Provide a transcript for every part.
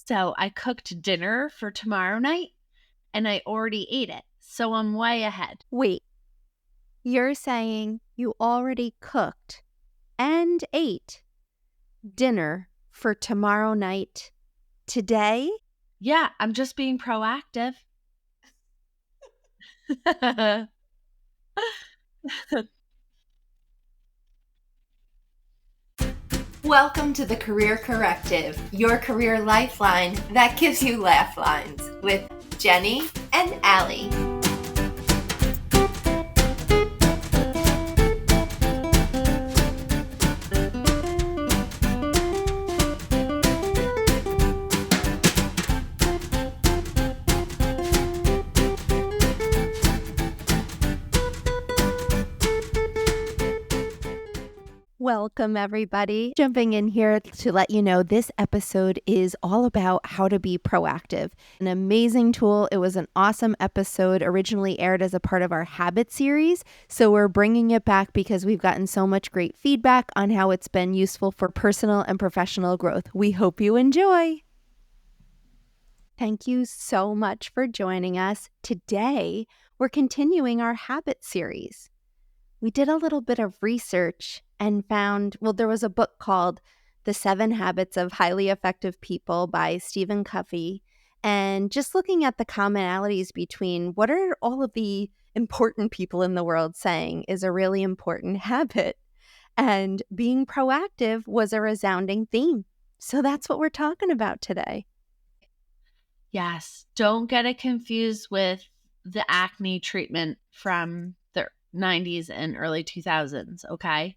So I cooked dinner for tomorrow night and I already ate it. So I'm way ahead. Wait, you're saying you already cooked and ate dinner for tomorrow night today? Yeah, I'm just being proactive. Welcome to the Career Corrective, your career lifeline that gives you laugh lines with Jenny and Allie. Welcome, everybody. Jumping in here to let you know this episode is all about how to be proactive. An amazing tool. It was an awesome episode, originally aired as a part of our habit series. So we're bringing it back because we've gotten so much great feedback on how it's been useful for personal and professional growth. We hope you enjoy. Thank you so much for joining us. Today, we're continuing our habit series. We did a little bit of research and found, there was a book called The 7 Habits of Highly Effective People by Stephen Covey. And just looking at the commonalities between what are all of the important people in the world saying is a really important habit. And being proactive was a resounding theme. So that's what we're talking about today. Yes, don't get it confused with the acne treatment from the 90s and early 2000s, okay?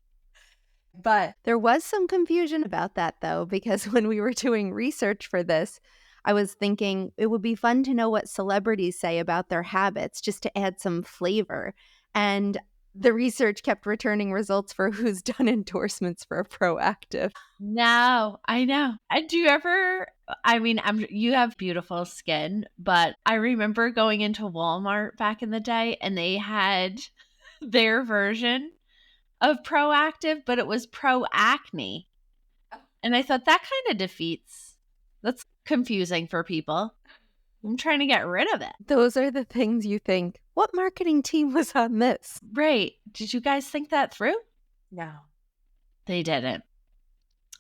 But there was some confusion about that, though, because when we were doing research for this, I was thinking it would be fun to know what celebrities say about their habits just to add some flavor. And the research kept returning results for who's done endorsements for Proactive. No, I know. Do you ever, you have beautiful skin, but I remember going into Walmart back in the day and they had their version of Proactive, but it was Pro Acne. And I thought that kind of that's confusing for people. I'm trying to get rid of it. Those are the things you think, what marketing team was on this? Right. Did you guys think that through? No. They didn't.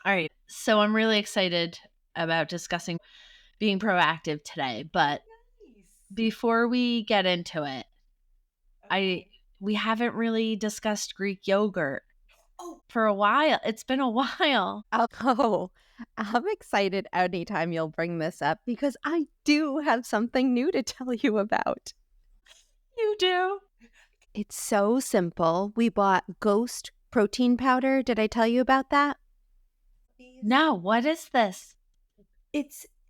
All right. So I'm really excited about discussing being proactive today. But before we get into it, we haven't really discussed Greek yogurt for a while. It's been a while. Oh, I'm excited anytime you'll bring this up because I do have something new to tell you about. You do? It's so simple. We bought Ghost protein powder. Did I tell you about that? No, what is this?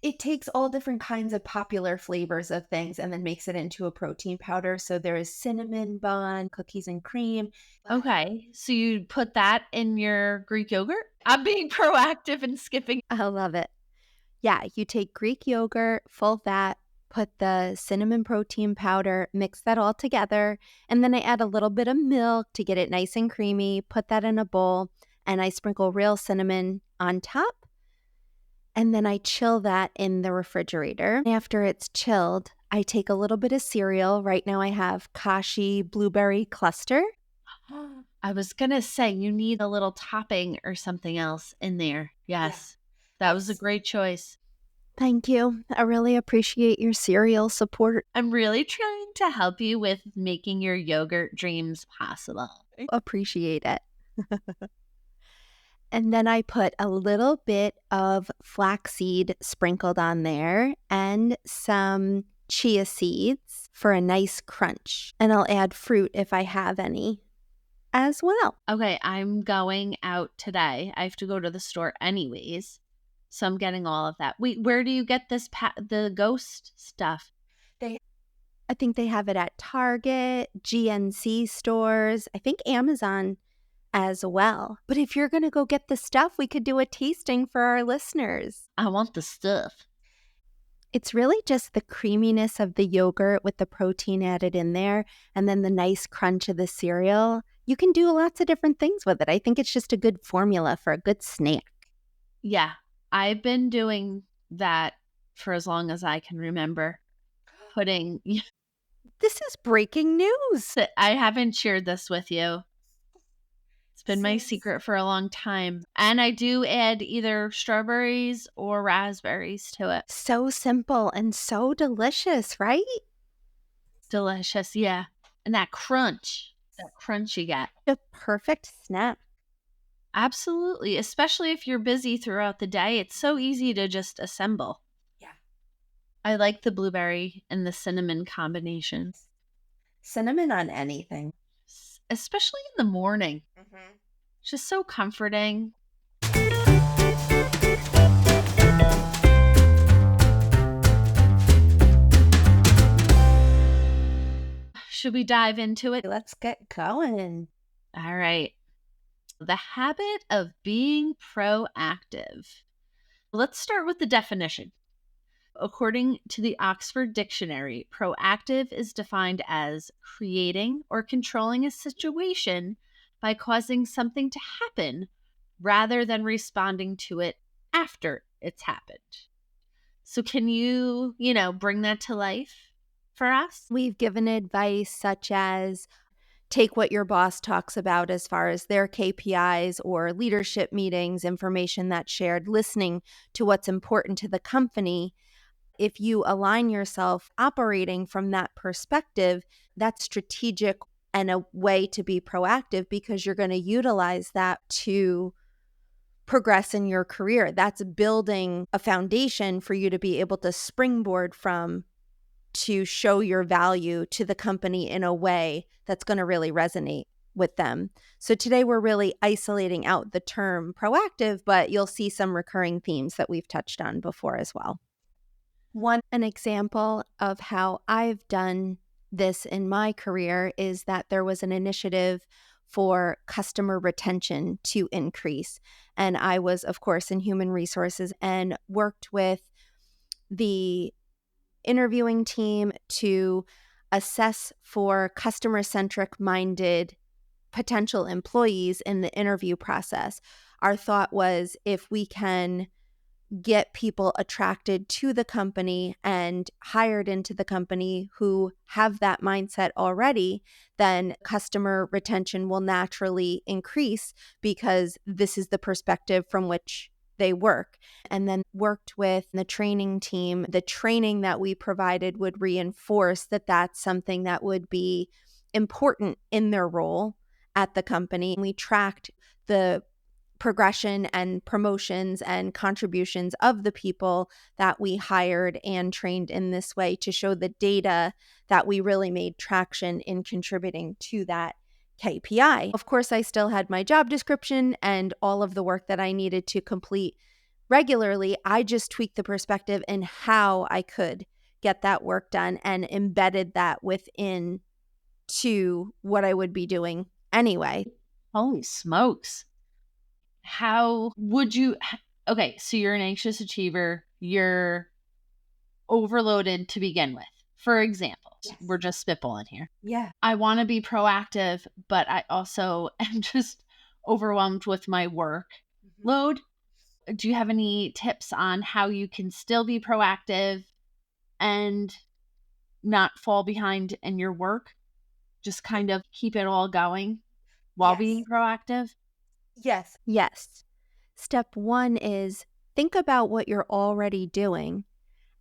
It takes all different kinds of popular flavors of things and then makes it into a protein powder. So there is cinnamon bun, cookies and cream. Okay. So you put that in your Greek yogurt? I'm being proactive and skipping. I love it. Yeah, you take Greek yogurt, full fat, put the cinnamon protein powder, mix that all together, and then I add a little bit of milk to get it nice and creamy, put that in a bowl, and I sprinkle real cinnamon on top. And then I chill that in the refrigerator. After it's chilled, I take a little bit of cereal. Right now I have Kashi blueberry cluster. I was going to say you need a little topping or something else in there. Yes. Yeah. That was a great choice. Thank you. I really appreciate your cereal support. I'm really trying to help you with making your yogurt dreams possible. I appreciate it. And then I put a little bit of flaxseed sprinkled on there and some chia seeds for a nice crunch. And I'll add fruit if I have any as well. Okay, I'm going out today. I have to go to the store anyways. So I'm getting all of that. Wait, where do you get this the Ghost stuff? I think they have it at Target, GNC stores, I think Amazon as well. But if you're going to go get the stuff, we could do a tasting for our listeners. I want the stuff. It's really just the creaminess of the yogurt with the protein added in there and then the nice crunch of the cereal. You can do lots of different things with it. I think it's just a good formula for a good snack. Yeah, I've been doing that for as long as I can remember. Putting This is breaking news. I haven't shared this with you. It's been my secret for a long time. And I do add either strawberries or raspberries to it. So simple and so delicious, right? Delicious, yeah. And that crunch you get. The perfect snack. Absolutely, especially if you're busy throughout the day. It's so easy to just assemble. Yeah. I like the blueberry and the cinnamon combination, Cinnamon on anything. especially in the morning. Mm-hmm. It's just so comforting. Should we dive into it? Let's get going. All right. The habit of being proactive. Let's start with the definition. According to the Oxford Dictionary, proactive is defined as creating or controlling a situation by causing something to happen rather than responding to it after it's happened. So can you, bring that to life for us? We've given advice such as take what your boss talks about as far as their KPIs or leadership meetings, information that's shared, listening to what's important to the company. If you align yourself operating from that perspective, that's strategic and a way to be proactive because you're going to utilize that to progress in your career. That's building a foundation for you to be able to springboard from to show your value to the company in a way that's going to really resonate with them. So today we're really isolating out the term proactive, but you'll see some recurring themes that we've touched on before as well. An example of how I've done this in my career is that there was an initiative for customer retention to increase. And I was, of course, in human resources and worked with the interviewing team to assess for customer-centric minded potential employees in the interview process. Our thought was if we can get people attracted to the company and hired into the company who have that mindset already, then customer retention will naturally increase because this is the perspective from which they work. And then worked with the training team. The training that we provided would reinforce that that's something that would be important in their role at the company. We tracked the progression and promotions and contributions of the people that we hired and trained in this way to show the data that we really made traction in contributing to that KPI. Of course, I still had my job description and all of the work that I needed to complete regularly. I just tweaked the perspective and how I could get that work done and embedded that within to what I would be doing anyway. Holy smokes. How would you? Okay, so you're an anxious achiever. You're overloaded to begin with. For example, we're just spitballing here. Yeah. I want to be proactive, but I also am just overwhelmed with my work load. Do you have any tips on how you can still be proactive and not fall behind in your work? Just kind of keep it all going while being proactive? Yes. Yes. Step one is think about what you're already doing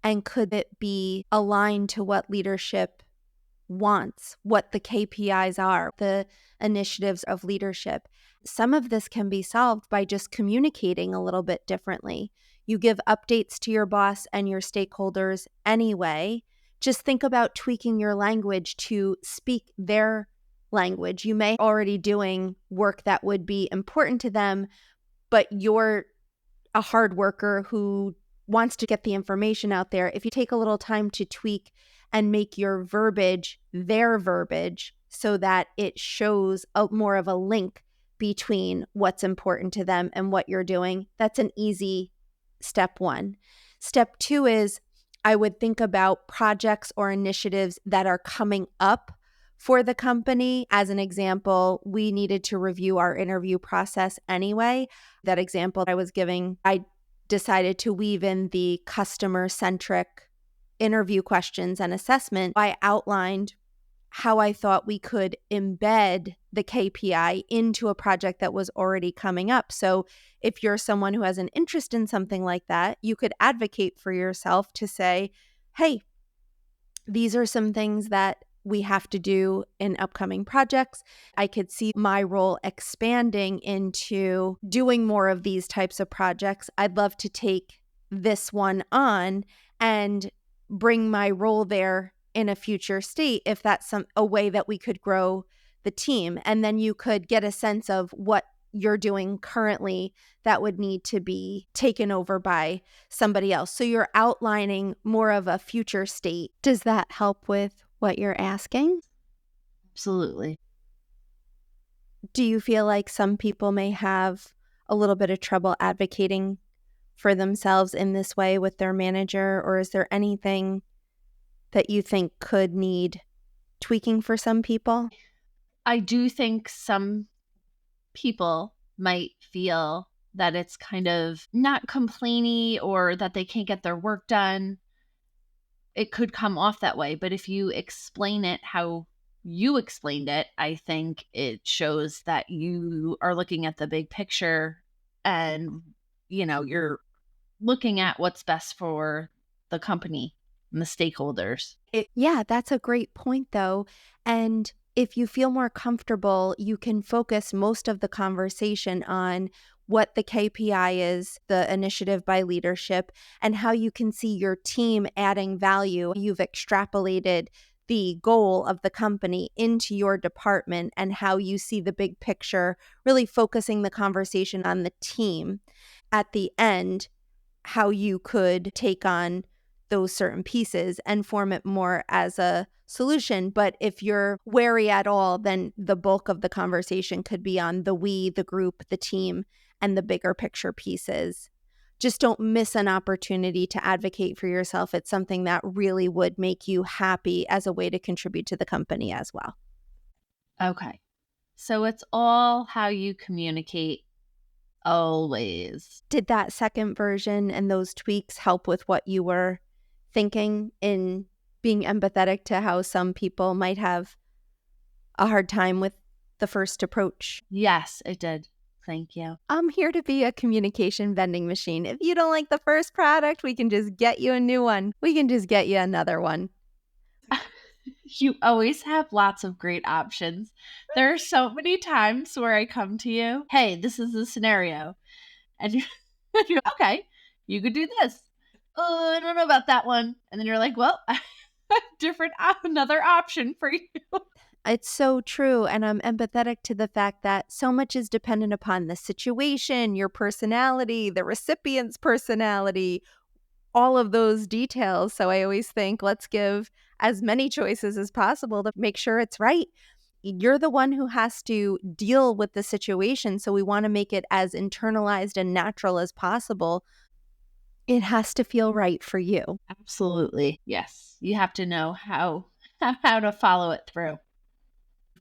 and could it be aligned to what leadership wants, what the KPIs are, the initiatives of leadership. Some of this can be solved by just communicating a little bit differently. You give updates to your boss and your stakeholders anyway. Just think about tweaking your language to speak their language. You may already doing work that would be important to them, but you're a hard worker who wants to get the information out there. If you take a little time to tweak and make your verbiage their verbiage so that it shows more of a link between what's important to them and what you're doing, that's an easy step one. Step two is I would think about projects or initiatives that are coming up for the company. As an example, we needed to review our interview process anyway. That example I was giving, I decided to weave in the customer-centric interview questions and assessment, I outlined how I thought we could embed the KPI into a project that was already coming up. So if you're someone who has an interest in something like that, you could advocate for yourself to say, hey, these are some things that we have to do in upcoming projects. I could see my role expanding into doing more of these types of projects. I'd love to take this one on and bring my role there in a future state if that's a way that we could grow the team. And then you could get a sense of what you're doing currently that would need to be taken over by somebody else. So you're outlining more of a future state. Does that help with what you're asking? Absolutely. Do you feel like some people may have a little bit of trouble advocating for themselves in this way with their manager, or is there anything that you think could need tweaking for some people? I do think some people might feel that it's kind of not complainy or that they can't get their work done. It could come off that way, but if you explain it how you explained it, I think it shows that you are looking at the big picture and, you're looking at what's best for the company and the stakeholders. Yeah, that's a great point, though. And if you feel more comfortable, you can focus most of the conversation on what the KPI is, the initiative by leadership, and how you can see your team adding value. You've extrapolated the goal of the company into your department and how you see the big picture, really focusing the conversation on the team. At the end, how you could take on those certain pieces and form it more as a solution. But if you're wary at all, then the bulk of the conversation could be on the we, the group, the team, and the bigger picture pieces. Just don't miss an opportunity to advocate for yourself. It's something that really would make you happy as a way to contribute to the company as well. Okay. So it's all how you communicate always. Did that second version and those tweaks help with what you were thinking in being empathetic to how some people might have a hard time with the first approach? Yes, it did. Thank you. I'm here to be a communication vending machine. If you don't like the first product, we can just get you a new one. We can just get you another one. You always have lots of great options. There are so many times where I come to you, hey, this is the scenario. And you're okay, you could do this. Oh, I don't know about that one. And then you're like, well, another option for you. It's so true. And I'm empathetic to the fact that so much is dependent upon the situation, your personality, the recipient's personality, all of those details. So I always think, let's give as many choices as possible to make sure it's right. You're the one who has to deal with the situation. So we want to make it as internalized and natural as possible. It has to feel right for you. Absolutely. Yes. You have to know how to follow it through.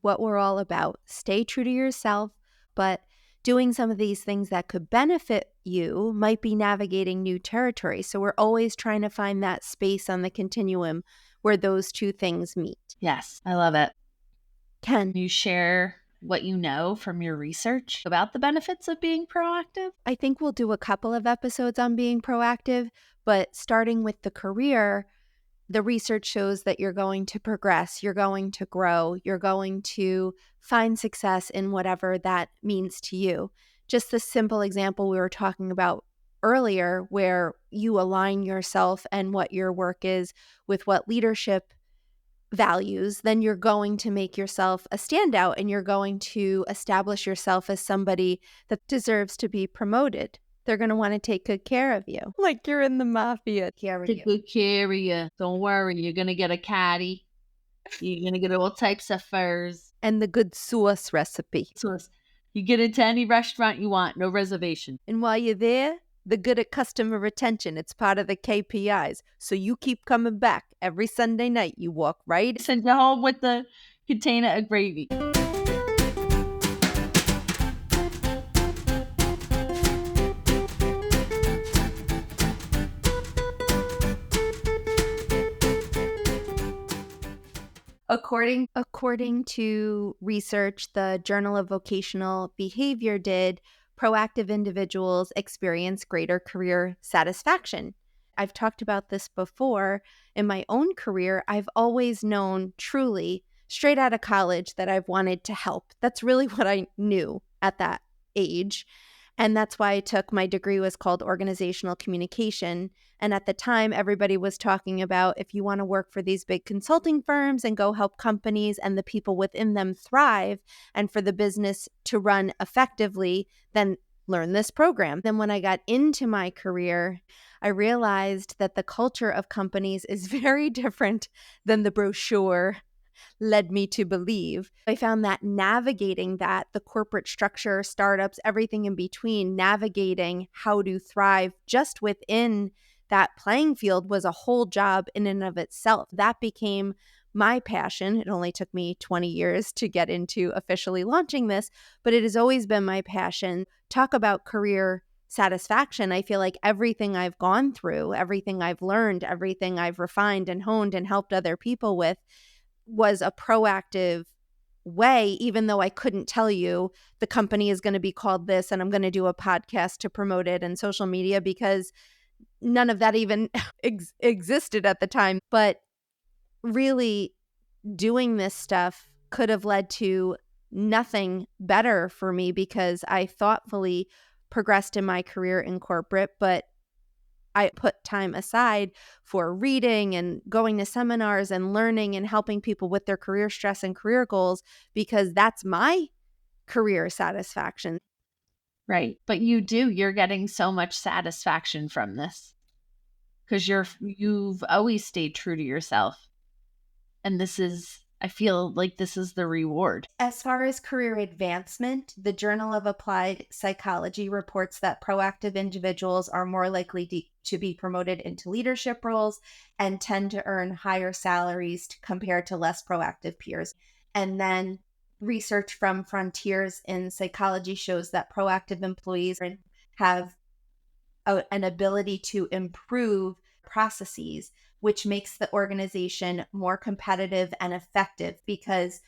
What we're all about. Stay true to yourself, but doing some of these things that could benefit you might be navigating new territory. So we're always trying to find that space on the continuum where those two things meet. Yes, I love it. Can you share what you know from your research about the benefits of being proactive? I think we'll do a couple of episodes on being proactive, but starting with the career, the research shows that you're going to progress, you're going to grow, you're going to find success in whatever that means to you. Just the simple example we were talking about earlier, where you align yourself and what your work is with what leadership values, then you're going to make yourself a standout and you're going to establish yourself as somebody that deserves to be promoted. They're going to want to take good care of you. Like you're in the Mafia. Take good care of you. Don't worry. You're going to get a caddy. You're going to get all types of furs. And the good sauce recipe. Sauce. You get into any restaurant you want, no reservation. And while you're there, the good at customer retention. It's part of the KPIs. So you keep coming back. Every Sunday night, you walk right. Send you home with the container of gravy. According to research the Journal of Vocational Behavior did, proactive individuals experience greater career satisfaction. I've talked about this before. In my own career, I've always known truly, straight out of college, that I've wanted to help. That's really what I knew at that age. And that's why I took my degree was called organizational communication. And at the time, everybody was talking about if you want to work for these big consulting firms and go help companies and the people within them thrive and for the business to run effectively, then learn this program. Then when I got into my career, I realized that the culture of companies is very different than the brochure led me to believe. I found that navigating that, the corporate structure, startups, everything in between, navigating how to thrive just within that playing field was a whole job in and of itself. That became my passion. It only took me 20 years to get into officially launching this, but it has always been my passion. Talk about career satisfaction. I feel like everything I've gone through, everything I've learned, everything I've refined and honed and helped other people with was a proactive way, even though I couldn't tell you the company is going to be called this and I'm going to do a podcast to promote it and social media, because none of that even existed at the time. But really, doing this stuff could have led to nothing better for me because I thoughtfully progressed in my career in corporate, but I put time aside for reading and going to seminars and learning and helping people with their career stress and career goals, because that's my career satisfaction. Right. But you're getting so much satisfaction from this because you've always stayed true to yourself. And I feel like this is the reward. As far as career advancement, the Journal of Applied Psychology reports that proactive individuals are more likely to be promoted into leadership roles and tend to earn higher salaries compared to less proactive peers. And then research from Frontiers in Psychology shows that proactive employees have an ability to improve processes, which makes the organization more competitive and effective, because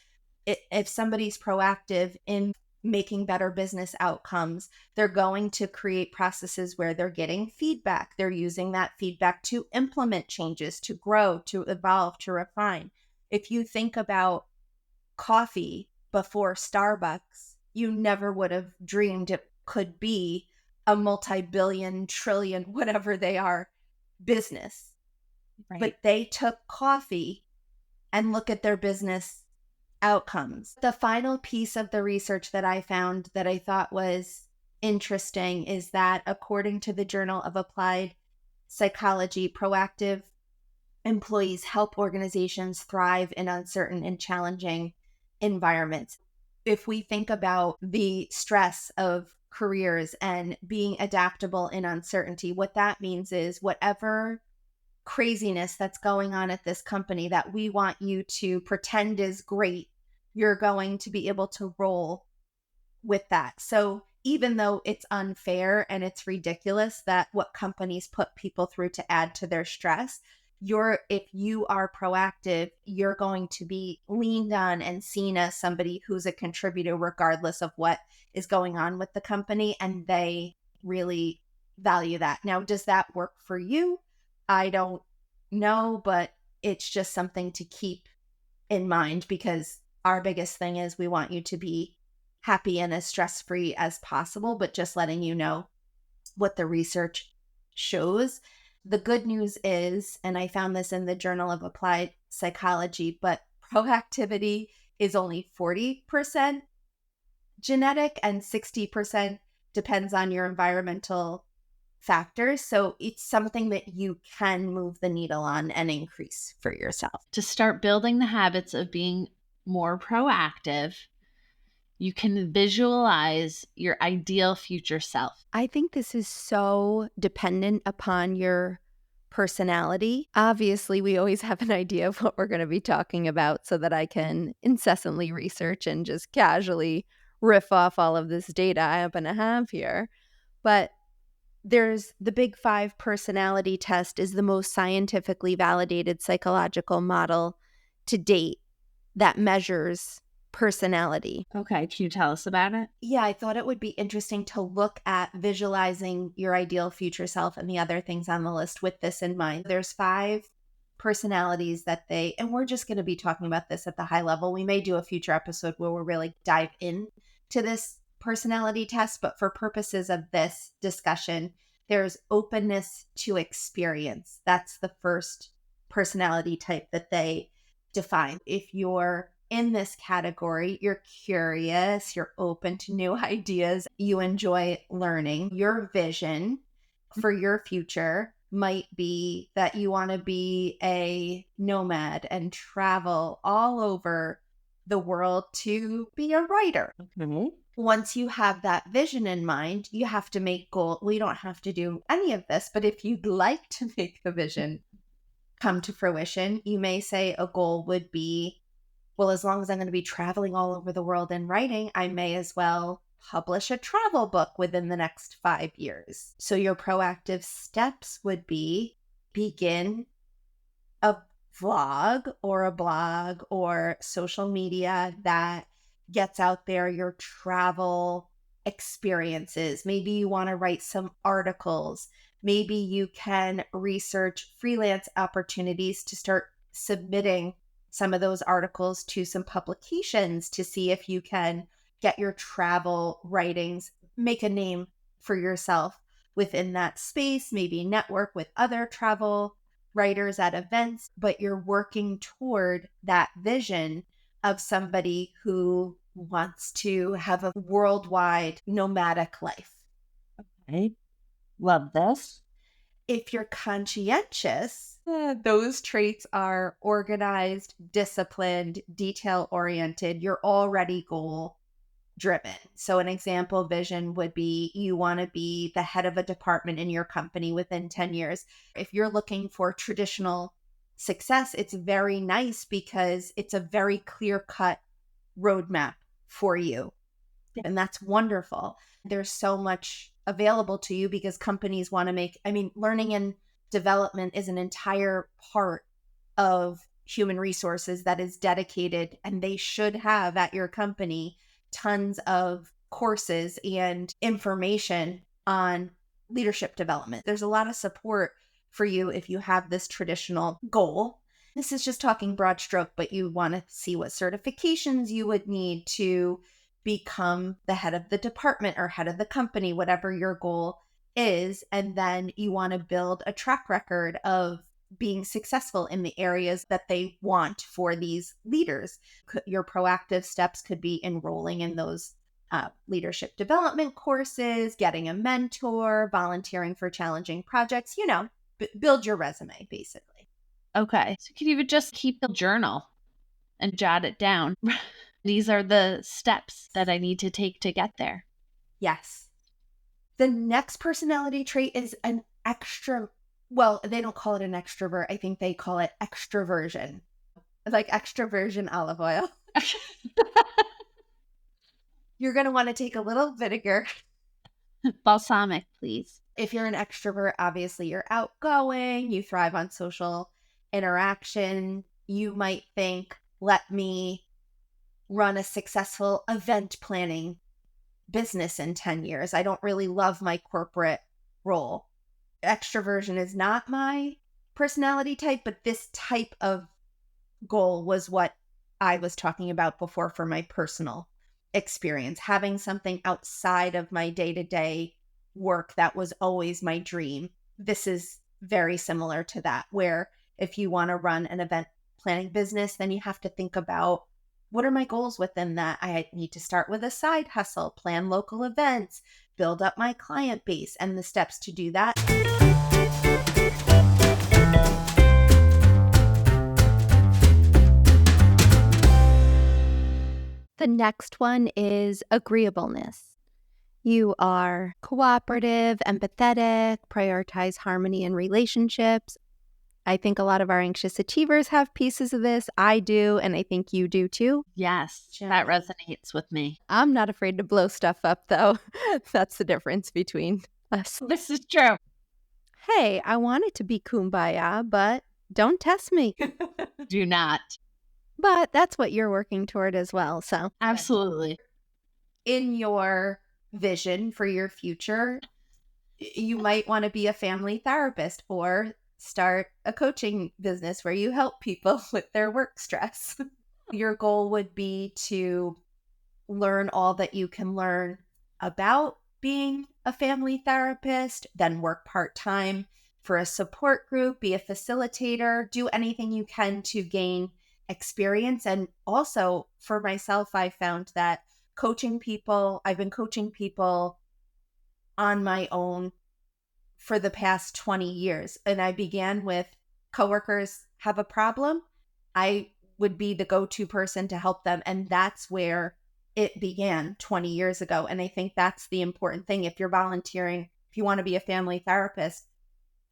if somebody's proactive in making better business outcomes, they're going to create processes where they're getting feedback. They're using that feedback to implement changes, to grow, to evolve, to refine. If you think about coffee before Starbucks, you never would have dreamed it could be a multi-billion, trillion, whatever they are, business. Right. But they took coffee and look at their business outcomes. The final piece of the research that I found that I thought was interesting is that according to the Journal of Applied Psychology, proactive employees help organizations thrive in uncertain and challenging environments. If we think about the stress of careers and being adaptable in uncertainty, what that means is whatever craziness that's going on at this company that we want you to pretend is great, you're going to be able to roll with that. So even though it's unfair and it's ridiculous that what companies put people through to add to their stress, if you are proactive, you're going to be leaned on and seen as somebody who's a contributor regardless of what is going on with the company, and they really value that. Now, does that work for you? I don't know, but it's just something to keep in mind, because our biggest thing is we want you to be happy and as stress-free as possible, but just letting you know what the research shows. The good news is, and I found this in the Journal of Applied Psychology, but proactivity is only 40% genetic and 60% depends on your environmental factors. So it's something that you can move the needle on and increase for yourself. To start building the habits of being more proactive, you can visualize your ideal future self. I think this is so dependent upon your personality. Obviously, we always have an idea of what we're going to be talking about so that I can incessantly research and just casually riff off all of this data I happen to have here. But there's the Big Five personality test is the most scientifically validated psychological model to date. that measures personality. Okay, can you tell us about it? Yeah, I thought it would be interesting to look at visualizing your ideal future self and the other things on the list with this in mind. There's 5 personalities that and we're just going to be talking about this at the high level. We may do a future episode where we'll really dive in to this personality test, but for purposes of this discussion, there's openness to experience. That's the first personality type that they define. If you're in this category, you're curious, you're open to new ideas, you enjoy learning. Your vision for your future might be that you want to be a nomad and travel all over the world to be a writer. Mm-hmm. Once you have that vision in mind, you have to make goals. We don't have to do any of this, but if you'd like to make the vision come to fruition, you may say a goal would be, well, as long as I'm going to be traveling all over the world and writing, I may as well publish a travel book within the next 5 years. So your proactive steps would be begin a vlog or a blog or social media that gets out there your travel experiences. Maybe you want to write some articles. Maybe you can research freelance opportunities to start submitting some of those articles to some publications to see if you can get your travel writings, make a name for yourself within that space, maybe network with other travel writers at events, but you're working toward that vision of somebody who wants to have a worldwide nomadic life. Okay, love this. If you're conscientious, those traits are organized, disciplined, detail-oriented. You're already goal driven. So an example vision would be you want to be the head of a department in your company within 10 years. If you're looking for traditional success, it's very nice because it's a very clear-cut roadmap for you. And that's wonderful. There's so much available to you because companies want to learning and development is an entire part of human resources that is dedicated, and they should have at your company tons of courses and information on leadership development. There's a lot of support for you if you have this traditional goal. This is just talking broad stroke, but you want to see what certifications you would need to become the head of the department or head of the company, whatever your goal is. And then you want to build a track record of being successful in the areas that they want for these leaders. Your proactive steps could be enrolling in those leadership development courses, getting a mentor, volunteering for challenging projects, build your resume basically. Okay, so you could even just keep a journal and jot it down. These are the steps that I need to take to get there. Yes. The next personality trait is an they don't call it an extrovert. I think they call it extroversion. Like extroversion olive oil. You're going to want to take a little vinegar. Balsamic, please. If you're an extrovert, obviously you're outgoing, you thrive on social interaction. You might think, let me run a successful event planning business in 10 years. I don't really love my corporate role. Extroversion is not my personality type, but this type of goal was what I was talking about before for my personal experience. Having something outside of my day-to-day work that was always my dream. This is very similar to that, where if you want to run an event planning business, then you have to think about, what are my goals within that? I need to start with a side hustle, plan local events, build up my client base, and the steps to do that. The next one is agreeableness. You are cooperative, empathetic, prioritize harmony in relationships. I think a lot of our anxious achievers have pieces of this. I do, and I think you do too. Yes, that resonates with me. I'm not afraid to blow stuff up, though. That's the difference between us. This is true. Hey, I want it to be kumbaya, but don't test me. Do not. But that's what you're working toward as well. So, Absolutely. in your vision for your future, you might want to be a family therapist or start a coaching business where you help people with their work stress. Your goal would be to learn all that you can learn about being a family therapist, then work part time for a support group, be a facilitator, do anything you can to gain experience. And also for myself, I found that I've been coaching people on my own for the past 20 years. And I began with coworkers have a problem. I would be the go-to person to help them. And that's where it began 20 years ago. And I think that's the important thing. If you're volunteering, if you want to be a family therapist,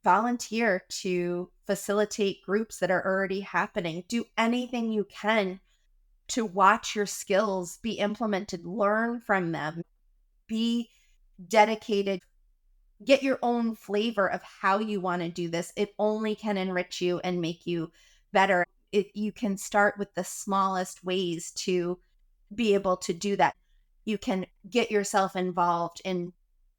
volunteer to facilitate groups that are already happening. Do anything you can to watch your skills be implemented, learn from them, be dedicated, get your own flavor of how you want to do this. It only can enrich you and make you better. You can start with the smallest ways to be able to do that. You can get yourself involved in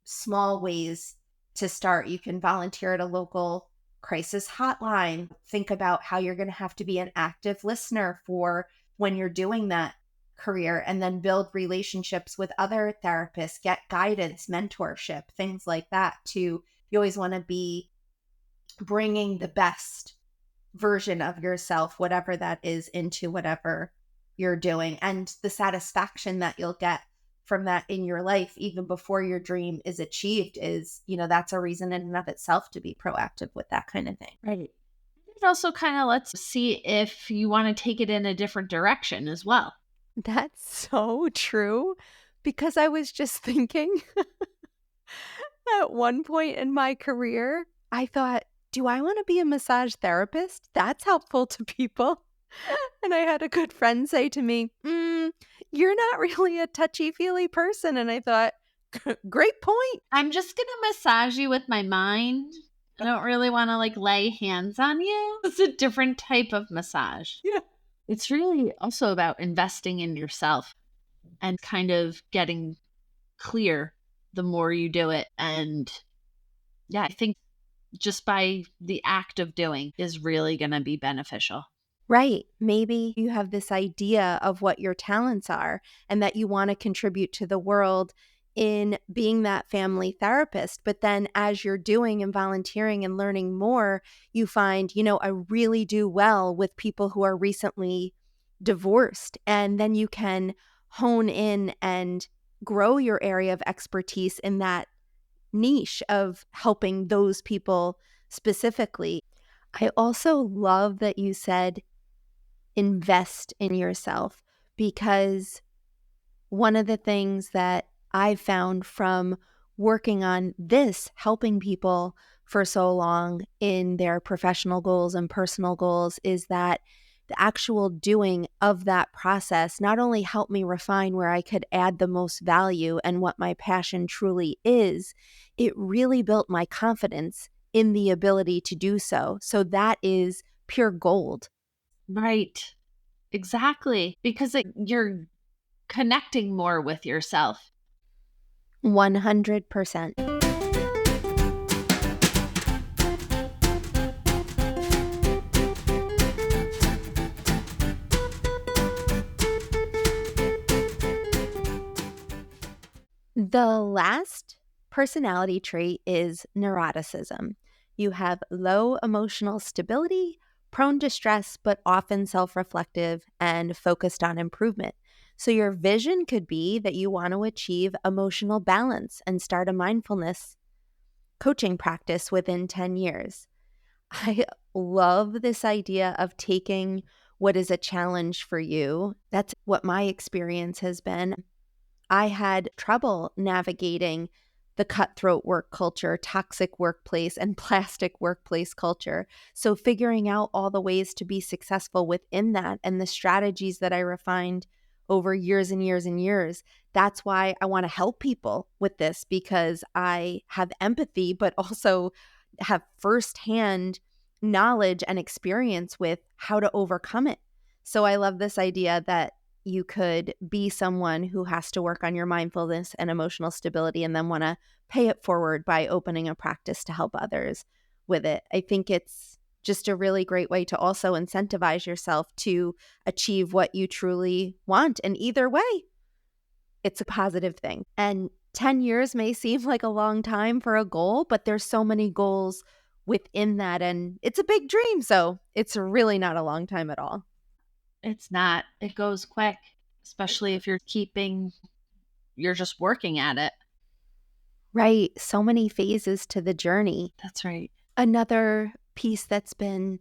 small ways to start. You can volunteer at a local crisis hotline. Think about how you're going to have to be an active listener for when you're doing that career, and then build relationships with other therapists, get guidance, mentorship, things like that too. You always want to be bringing the best version of yourself, whatever that is, into whatever you're doing. And the satisfaction that you'll get from that in your life, even before your dream is achieved, is, that's a reason in and of itself to be proactive with that kind of thing. Right. It also kind of lets see if you want to take it in a different direction as well. That's so true, because I was just thinking at one point in my career, I thought, do I want to be a massage therapist? That's helpful to people. And I had a good friend say to me, you're not really a touchy-feely person. And I thought, great point. I'm just going to massage you with my mind. I don't really want to lay hands on you. It's a different type of massage. Yeah. It's really also about investing in yourself and kind of getting clear the more you do it. And yeah, I think just by the act of doing is really going to be beneficial. Right. Maybe you have this idea of what your talents are and that you want to contribute to the world in being that family therapist. But then as you're doing and volunteering and learning more, you find, I really do well with people who are recently divorced. And then you can hone in and grow your area of expertise in that niche of helping those people specifically. I also love that you said invest in yourself, because one of the things that I found from working on this, helping people for so long in their professional goals and personal goals, is that the actual doing of that process not only helped me refine where I could add the most value and what my passion truly is, it really built my confidence in the ability to do so. So that is pure gold. Right. Exactly. Because you're connecting more with yourself. 100%. The last personality trait is neuroticism. You have low emotional stability, prone to stress, but often self-reflective and focused on improvement. So your vision could be that you want to achieve emotional balance and start a mindfulness coaching practice within 10 years. I love this idea of taking what is a challenge for you. That's what my experience has been. I had trouble navigating the cutthroat work culture, toxic workplace, and plastic workplace culture. So figuring out all the ways to be successful within that and the strategies that I refined over years and years and years. That's why I want to help people with this, because I have empathy, but also have firsthand knowledge and experience with how to overcome it. So I love this idea that you could be someone who has to work on your mindfulness and emotional stability and then want to pay it forward by opening a practice to help others with it. I think it's just a really great way to also incentivize yourself to achieve what you truly want. And either way, it's a positive thing. And 10 years may seem like a long time for a goal, but there's so many goals within that. And it's a big dream. So it's really not a long time at all. It's not. It goes quick, especially if you're just working at it. Right. So many phases to the journey. That's right. Another piece that's been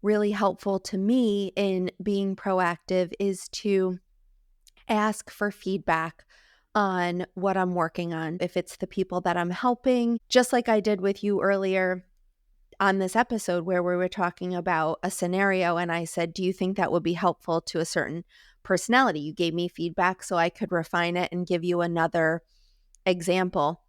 really helpful to me in being proactive is to ask for feedback on what I'm working on. If it's the people that I'm helping, just like I did with you earlier on this episode where we were talking about a scenario and I said, do you think that would be helpful to a certain personality? You gave me feedback so I could refine it and give you another example.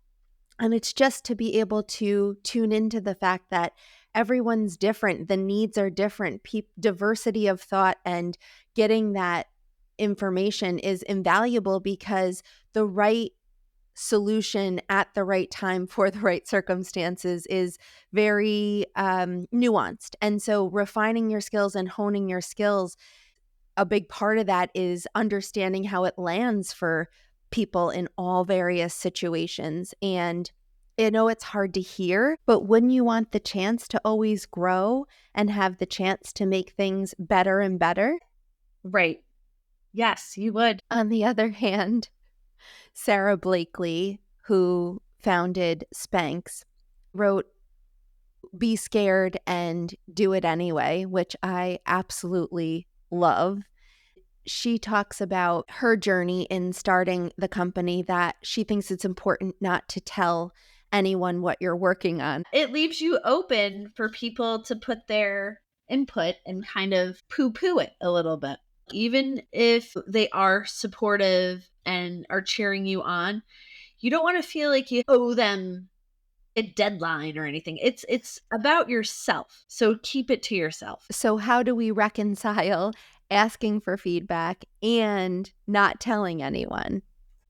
And it's just to be able to tune into the fact that everyone's different. The needs are different. Diversity of thought and getting that information is invaluable because the right solution at the right time for the right circumstances is very nuanced. And so refining your skills and honing your skills, a big part of that is understanding how it lands for people in all various situations. And I know it's hard to hear, but wouldn't you want the chance to always grow and have the chance to make things better and better? Right. Yes, you would. On the other hand, Sarah Blakely, who founded Spanx, wrote Be Scared and Do It Anyway, which I absolutely love. She talks about her journey in starting the company, that she thinks it's important not to tell anyone what you're working on. It leaves you open for people to put their input and kind of poo-poo it a little bit. Even if they are supportive and are cheering you on, you don't want to feel like you owe them a deadline or anything. It's about yourself. So keep it to yourself. So how do we reconcile asking for feedback and not telling anyone?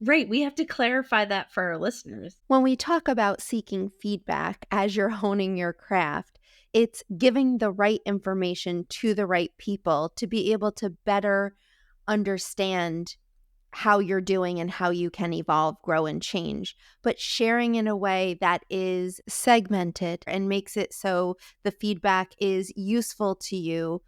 Right. We have to clarify that for our listeners. When we talk about seeking feedback as you're honing your craft, it's giving the right information to the right people to be able to better understand how you're doing and how you can evolve, grow, and change, but sharing in a way that is segmented and makes it so the feedback is useful to you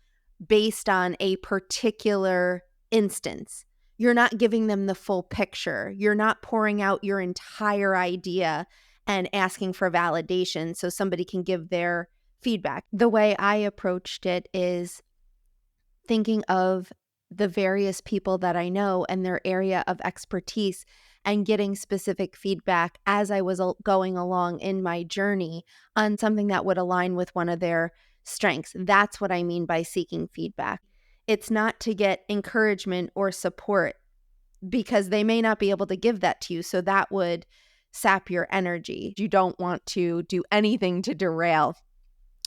based on a particular instance. You're not giving them the full picture. You're not pouring out your entire idea and asking for validation so somebody can give their feedback. The way I approached it is thinking of the various people that I know and their area of expertise and getting specific feedback as I was going along in my journey on something that would align with one of their strengths. That's what I mean by seeking feedback. It's not to get encouragement or support because they may not be able to give that to you. So that would sap your energy. You don't want to do anything to derail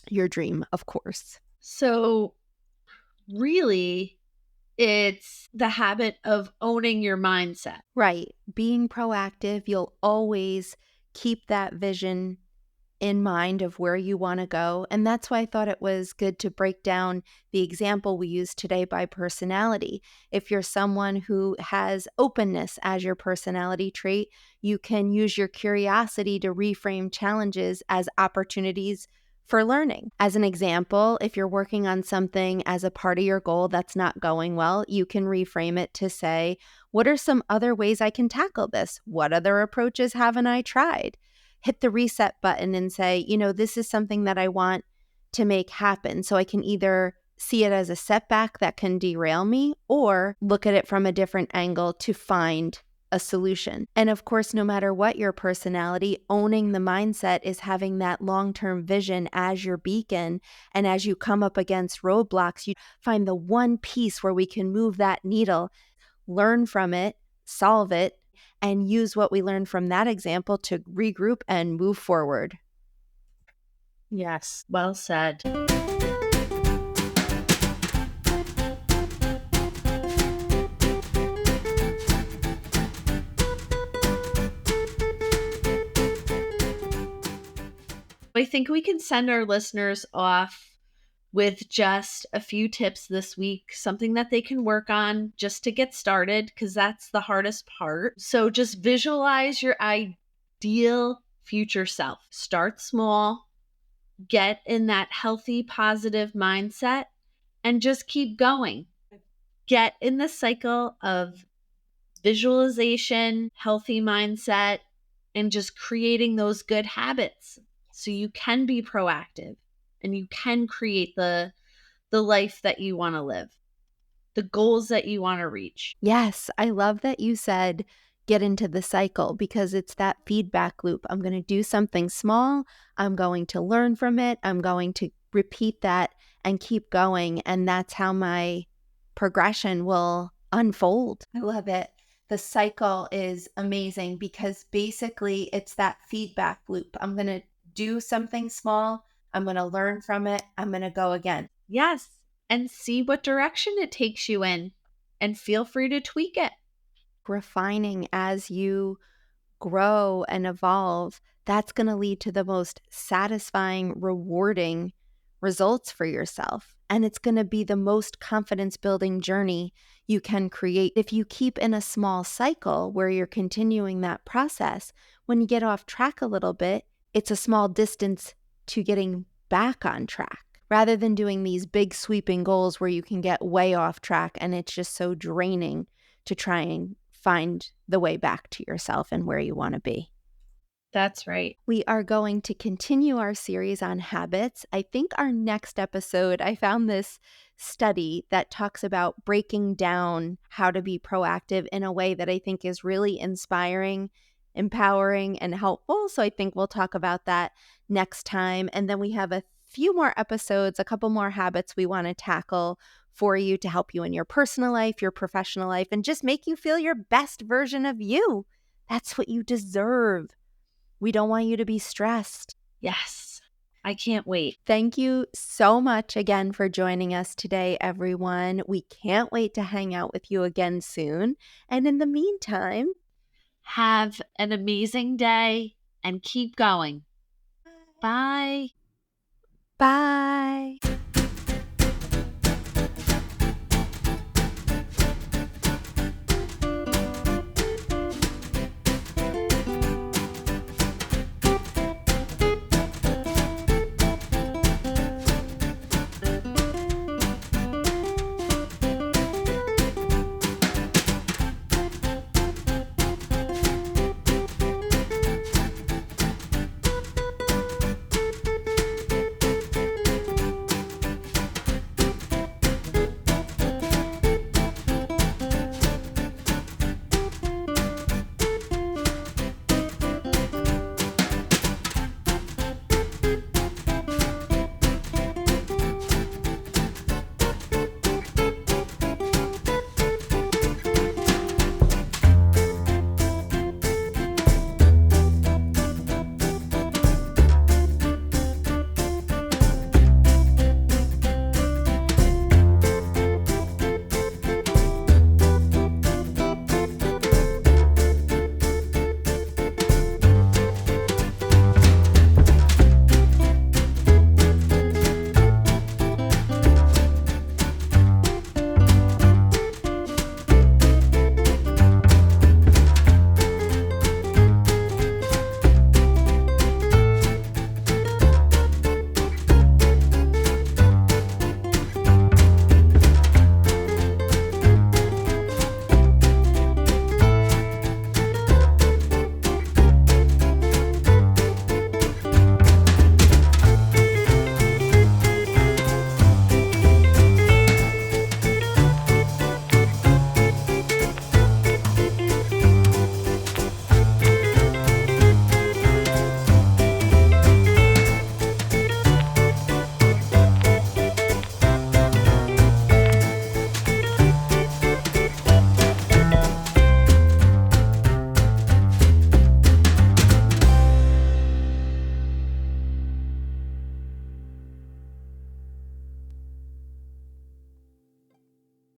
your dream, of course. So really, it's the habit of owning your mindset. Right. Being proactive, you'll always keep that vision in mind of where you want to go. And that's why I thought it was good to break down the example we used today by personality. If you're someone who has openness as your personality trait, you can use your curiosity to reframe challenges as opportunities for learning. As an example, if you're working on something as a part of your goal that's not going well, you can reframe it to say, what are some other ways I can tackle this? What other approaches haven't I tried? Hit the reset button and say, this is something that I want to make happen. So I can either see it as a setback that can derail me or look at it from a different angle to find a solution. And of course, no matter what your personality, owning the mindset is having that long-term vision as your beacon. And as you come up against roadblocks, you find the one piece where we can move that needle, learn from it, solve it, and use what we learned from that example to regroup and move forward. Yes, well said. I think we can send our listeners off with just a few tips this week, something that they can work on just to get started, because that's the hardest part. So just visualize your ideal future self. Start small, get in that healthy, positive mindset, and just keep going. Get in the cycle of visualization, healthy mindset, and just creating those good habits so you can be proactive and you can create the life that you want to live, the goals that you want to reach. Yes, I love that you said get into the cycle because it's that feedback loop. I'm going to do something small. I'm going to learn from it. I'm going to repeat that and keep going. And that's how my progression will unfold. I love it. The cycle is amazing because basically it's that feedback loop. I'm going to do something small. I'm going to learn from it. I'm going to go again. Yes. And see what direction it takes you in, and feel free to tweak it. Refining as you grow and evolve, that's going to lead to the most satisfying, rewarding results for yourself. And it's going to be the most confidence building journey you can create. If you keep in a small cycle where you're continuing that process, when you get off track a little bit, it's a small distance to getting back on track rather than doing these big sweeping goals where you can get way off track and it's just so draining to try and find the way back to yourself and where you want to be. That's right. We are going to continue our series on habits. I think our next episode, I found this study that talks about breaking down how to be proactive in a way that I think is really inspiring, empowering, and helpful. So I think we'll talk about that next time. And then we have a few more episodes, a couple more habits we want to tackle for you to help you in your personal life, your professional life, and just make you feel your best version of you. That's what you deserve. We don't want you to be stressed. Yes. I can't wait. Thank you so much again for joining us today, everyone. We can't wait to hang out with you again soon. And in the meantime, have an amazing day and keep going. Bye. bye.